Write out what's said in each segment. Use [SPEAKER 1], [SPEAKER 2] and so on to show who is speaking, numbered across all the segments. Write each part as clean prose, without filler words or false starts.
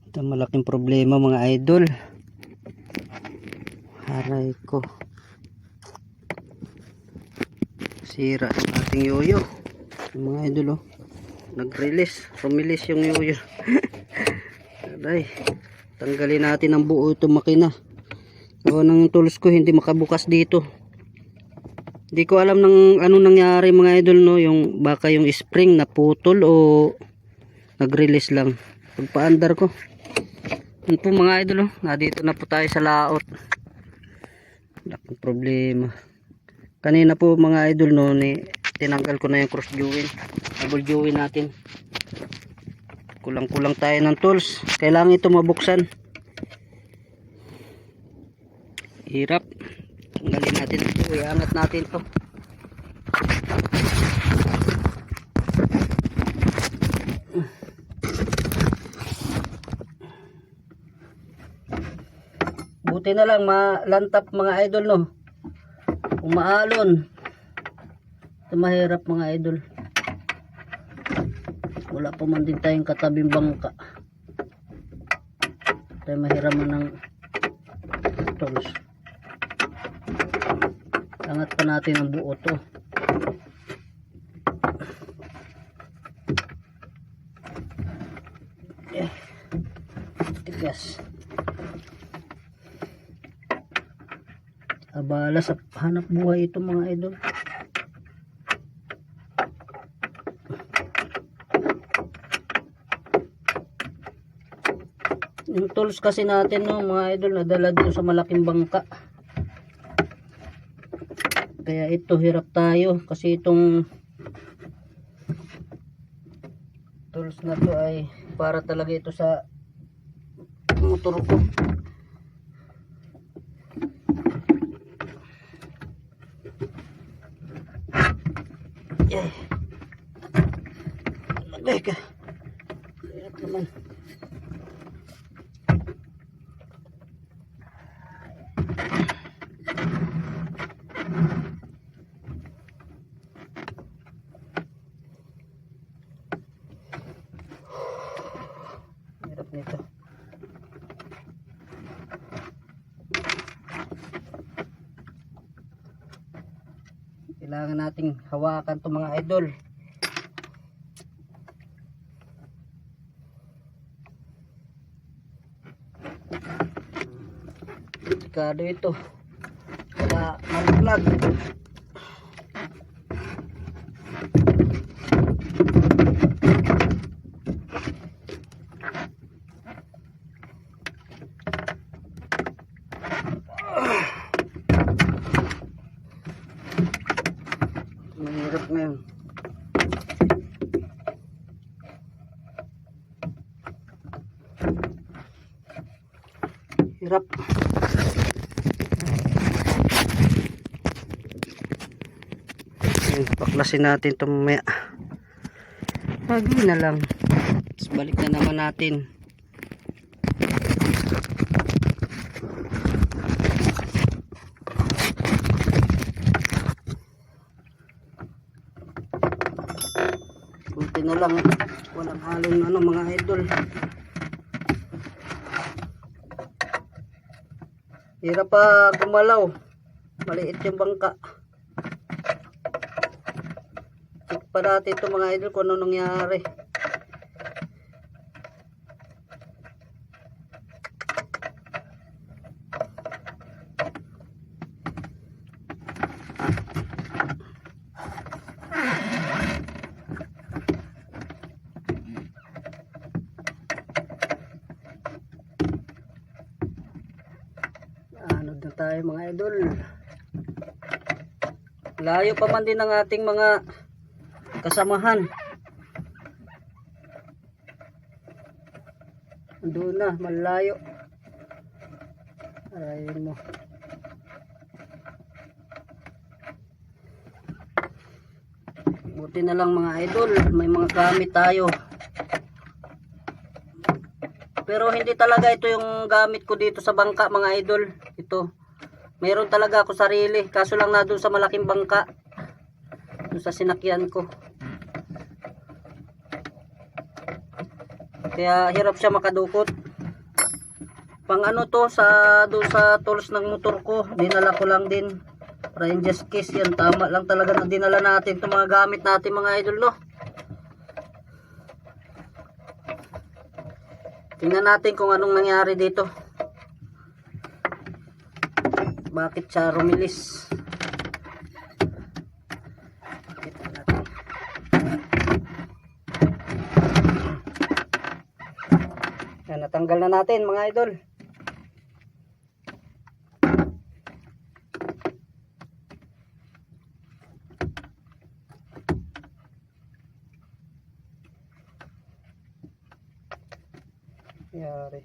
[SPEAKER 1] Ito malaking problema mga idol. Aray ko. Sira ang ating yoyo. Yung mga idol oh. Rumilis yung yoyo. Aray. Tanggalin natin ang buo itong makina. So ng tools ko hindi makabukas dito. Hindi ko alam ng anong nangyari mga idol no, yung baka yung spring naputol o nag-release lang. Pagpaandar ko. Yun po mga idol oh, dito na po tayo sa laot. Laking problema. Kanina po mga idol no, tinanggal ko na yung cross join. Double join natin. Kulang-kulang tayo ng tools. Kailangan ito mabuksan. Hirap. Tanggalin natin ito. Iangat natin ito. Buti na lang malantap mga idol no. Umaalon. Ito mahirap mga idol. Wala pa man din tayong katabing bangka. Tayo mahiraman ng tools. Angat pa natin ang buo to. Tigas. Abala sa hanap buhay ito mga idol. Yung tools kasi natin no mga idol nadala dito sa malaking bangka. Kaya ito hirap tayo kasi itong tools na to ay para talaga ito sa motor ko. Yay. Lagay ka. Hirap naman. Hirap nito. Kailangan nating hawakan to mga idol. Delikado ito. Kaya mag-vlog. Mahirap ngayon. Hirap. Baklasin natin ito mamaya. Lagi na lang. Tapos balik na naman natin. Buti na lang walang halong ano mga idol. Hirap pa gumalaw. Maliit yung bangka. Check pa natin ito mga idol kung ano nangyari. Ano na tayo mga idol. Layo pa man din ng ating mga kasamahan. Doon na, malayo. Ayun mo. Buti na lang mga idol, may mga gamit tayo. Pero hindi talaga ito yung gamit ko dito sa bangka mga idol. Ito. Meron talaga ako sarili. Kaso lang na doon sa malaking bangka. Doon sa sinakyan ko. Kaya hirap siya makadukot. Pang ano to sa doon sa tools ng motor ko, dinala ko lang din. Para in just case yan, tama lang talaga na dinala natin itong mga gamit natin mga idol, no? Tingnan natin kung anong nangyari dito. Bakit siya rumilis? Yan, natanggal na natin mga idol. Yari.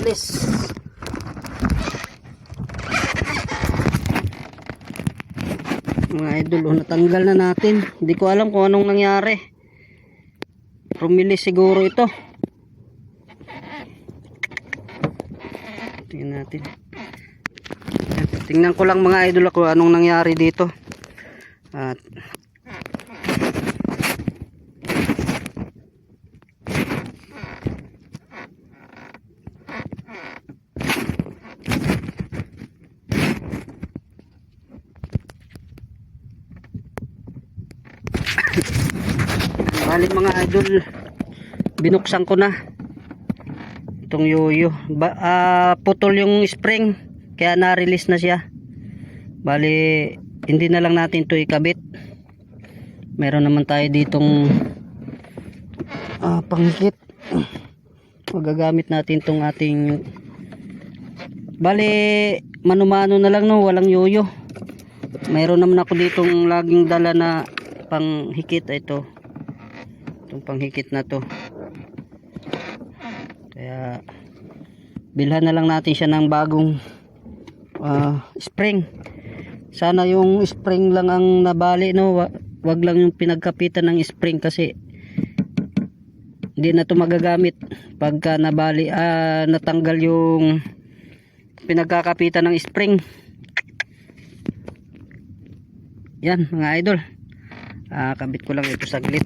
[SPEAKER 1] Please. Mga idol, natanggal na natin. Hindi ko alam kung anong nangyari. Rumilis siguro ito. Tingnan natin. Tingnan ko lang mga idol ako anong nangyari dito. At bali mga idol, binuksan ko na itong yoyo. Putol yung spring kaya na-release na siya. Bali hindi na lang natin to ikabit. Meron naman tayo ditong panghikit. Magagamit natin tong ating, bali mano-mano na lang, no, walang yoyo. Meron naman ako ditong laging dala na panghikit. Ito, itong panghikit na to. Kaya bilhan na lang natin siya ng bagong spring. Sana yung spring lang ang nabali, no, wag lang yung pinagkapitan ng spring, kasi hindi na to magagamit pagka nabali, natanggal yung pinagkakapitan ng spring. Yan mga idol, kabit ko lang ito saglit.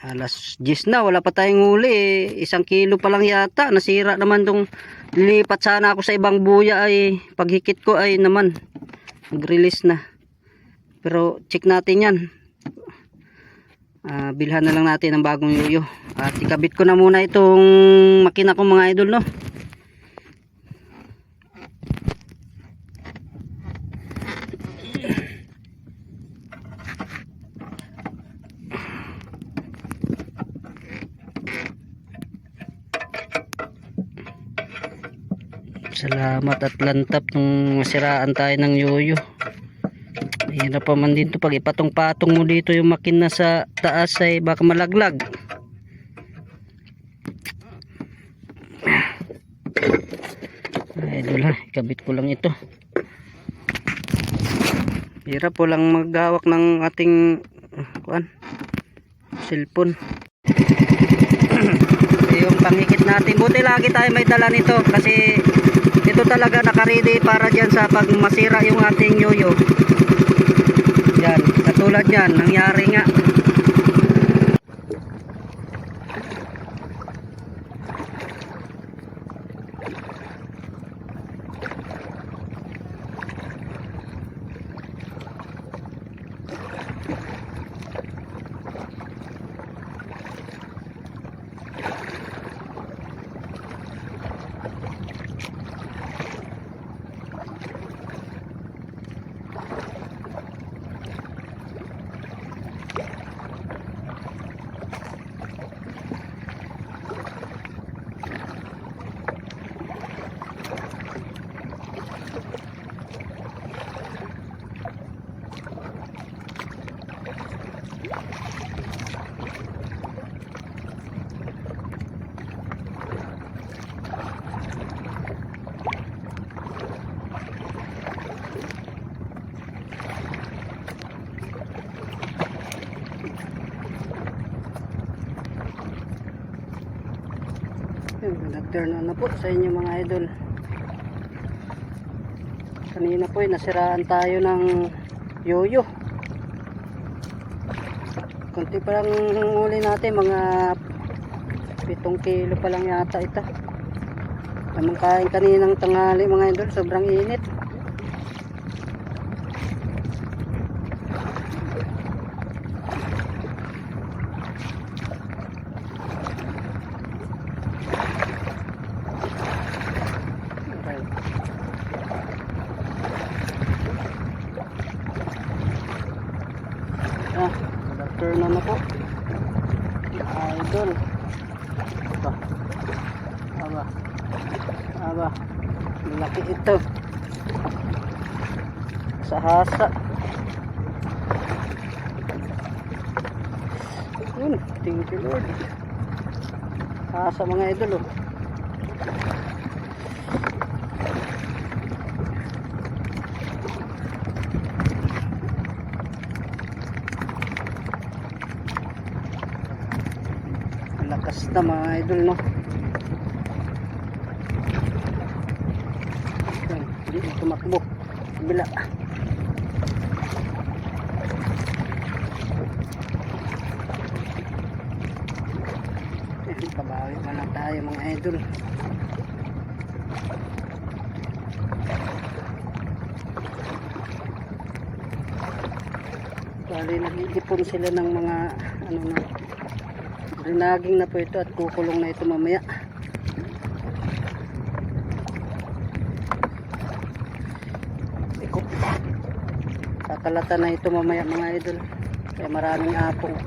[SPEAKER 1] Alas 10 na, wala pa tayong huli. 1 kilo pa lang yata. Nasira naman tong, lilipat sana ako sa ibang buya, ay paghikit ko ay naman nag-release na. Pero check natin yan. Bilhan na lang natin ng bagong yoyo. At ikabit ko na muna itong makina ko mga idol, no. Salamat at lantap nung masiraan tayo ng yoyo. Hirap pa man din to pag ipatong-patong mo dito yung makina sa taas, ay baka malaglag. Idol ha, ikabit ko lang ito. Hirap po lang maghawak ng ating cellphone. Yung panghikit natin, buti lagi tayo may dala nito, kasi ito talaga nakaready para dyan sa pag masira yung ating yoyo. Yan, katulad yan, nangyari nga. Nag-turn on na po sa inyo mga idol. Kanina po nasiraan tayo ng yoyo. Kunti pa lang huli natin, mga 7 kilo pa lang yata ito. Namang kain kaninang tanghali mga idol, sobrang init. Turn na po idol. Aba laki ito sa hasa. Thank you Lord. Hasa mga idol oh. Lakas na mga idol no. Hindi na tumakbo bila. Pabawi na lang tayo mga idol. Bali nag-iipon sila ng mga ano na rinaging na po ito at kukulong na ito mamaya. Kakalata na ito mamaya mga idol. Kaya maraming apong.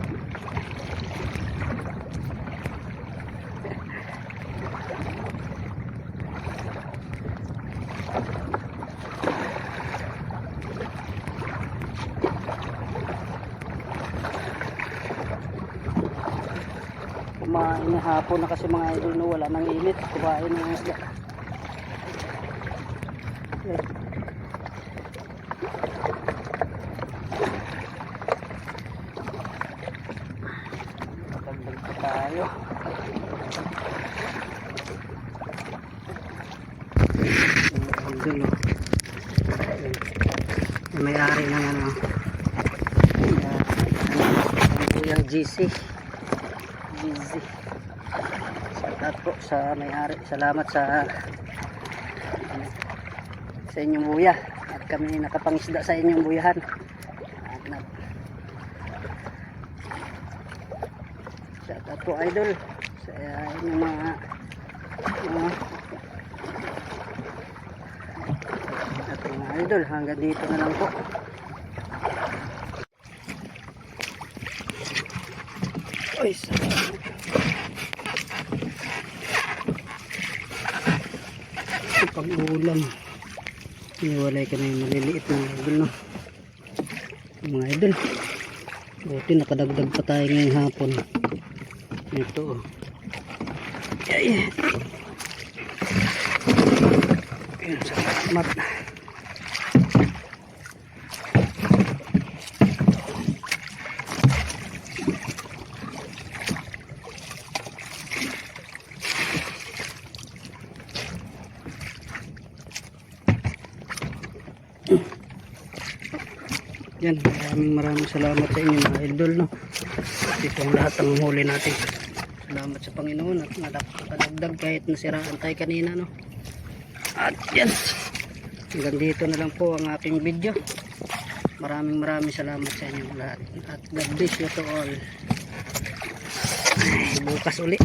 [SPEAKER 1] Kumain na hapon na kasi mga idol no, wala nang init. Kumain na isda. Okay. Magdagdag pa tayo. Idol no. May-ari ng ano. Yung GC. Salamat po sa may-ari. Salamat sa inyong buya at kami nakapangisda sa inyong buyahan. Salamat po idol sa inyong mga ating mga idol. Hanggang dito na lang po. Oy, pag-ulam iniwalay ka na yung maliliit na idol no? Mga idol buti nakadagdag pa tayo ngayong hapon ito oh. Ay. Ayun, salamat. Yan, maraming salamat sa inyo mga idol no. Ito ang lahat ng huli natin. Salamat sa Panginoon at nakadagdag kahit nasiraan tayo kanina no. At yan, hanggang dito na lang po ang aking video. Maraming salamat sa inyo lahat at God bless you to all. Ay, bukas uli.